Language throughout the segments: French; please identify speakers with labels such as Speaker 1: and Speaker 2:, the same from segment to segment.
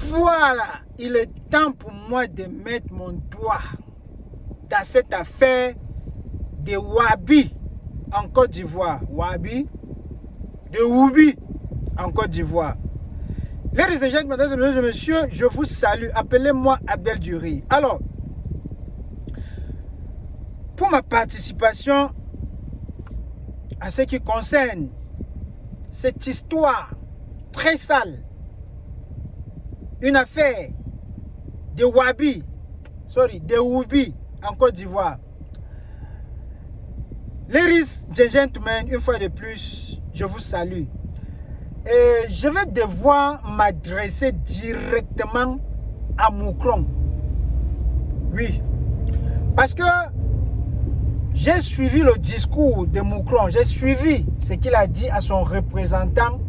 Speaker 1: Voilà, il est temps pour moi de mettre mon doigt dans cette affaire de Wabi en Côte d'Ivoire. Wabi, de Woubi en Côte d'Ivoire. Ladies and gentlemen, mesdames et messieurs, je vous salue. Appelez-moi Abdel Duri. Alors, pour ma participation à ce qui concerne cette histoire très sale, une affaire de Wabi, de Woubi en Côte d'Ivoire. Ladies and gentlemen, une fois de plus, je vous salue. Et je vais devoir m'adresser directement à Macron. Oui, parce que j'ai suivi le discours de Macron, j'ai suivi ce qu'il a dit à son représentant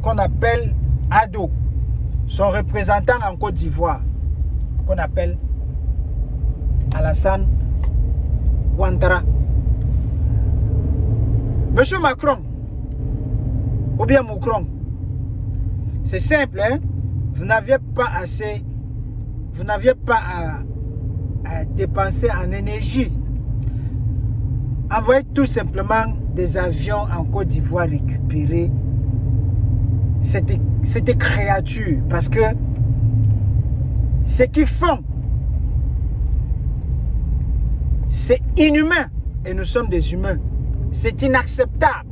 Speaker 1: qu'on appelle Ado, son représentant en Côte d'Ivoire, qu'on appelle Alassane Ouattara. Monsieur Macron, ou bien Macron, c'est simple, hein? Vous n'aviez pas assez, vous n'aviez pas à dépenser en énergie. Envoyez tout simplement des avions en Côte d'Ivoire récupérer cette créature, parce que ce qu'ils font, c'est inhumain, et nous sommes des humains. C'est inacceptable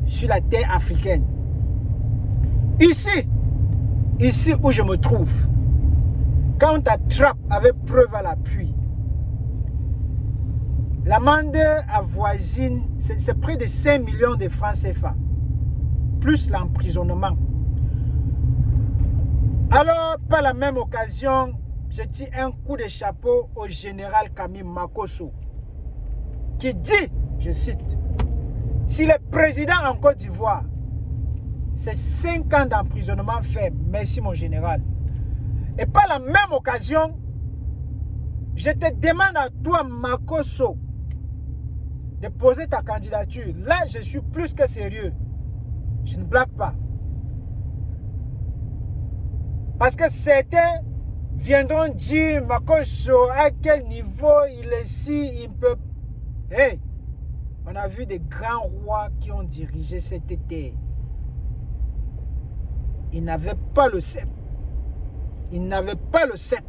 Speaker 1: sur la terre africaine. Ici où je me trouve, quand on t'attrape avec preuve à l'appui, l'amende avoisine, c'est près de 5 millions de francs CFA, plus l'emprisonnement. Alors, par la même occasion, je tire un coup de chapeau au général Camille Makosso, qui dit, je cite, si le président en Côte d'Ivoire, c'est 5 ans d'emprisonnement ferme. Merci mon général. Et par la même occasion, je te demande à toi, Makosso, de poser ta candidature. Là, je suis plus que sérieux. Je ne blague pas. Parce que certains viendront dire, Makosso, à quel niveau il est si, il peut... Hey, on a vu des grands rois qui ont dirigé cette terre. Ils n'avaient pas le sceptre. Ils n'avaient pas le sceptre.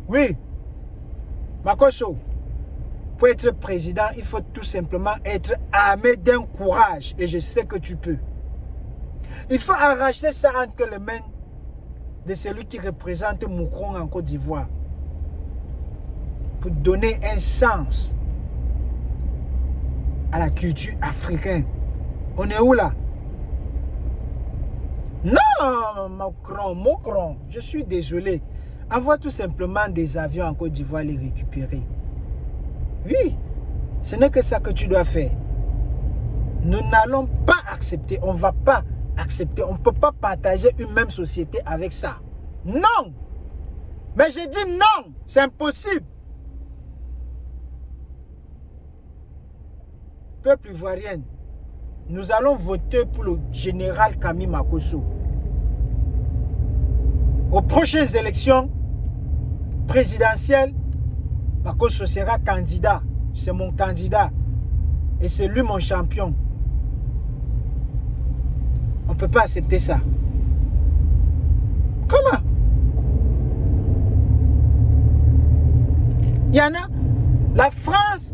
Speaker 1: Oui, Makosso, pour être président, il faut tout simplement être armé d'un courage. Et je sais que tu peux. Il faut arracher ça entre les mains de celui qui représente Macron en Côte d'Ivoire, pour donner un sens à la culture africaine. On est où là? Non, Macron, je suis désolé. Envoie tout simplement des avions en Côte d'Ivoire les récupérer. Oui, ce n'est que ça que tu dois faire. Nous n'allons pas accepter, on ne va pas accepter, on ne peut pas partager une même société avec ça. Non! Mais je dis non, c'est impossible. Peuple ivoirien, nous allons voter pour le général Camille Makosso. Aux prochaines élections présidentielles, Makosso sera candidat. C'est mon candidat. Et c'est lui mon champion. On ne peut pas accepter ça. Comment? Il y en a. La France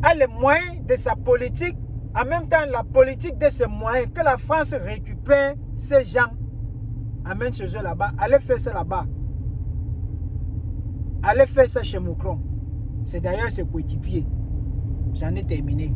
Speaker 1: a les moyens de sa politique. En même temps, la politique de ses moyens, que la France récupère ces gens, amène chez eux là-bas, allez faire ça là-bas. Allez faire ça chez Macron. C'est d'ailleurs ses coéquipiers. J'en ai terminé.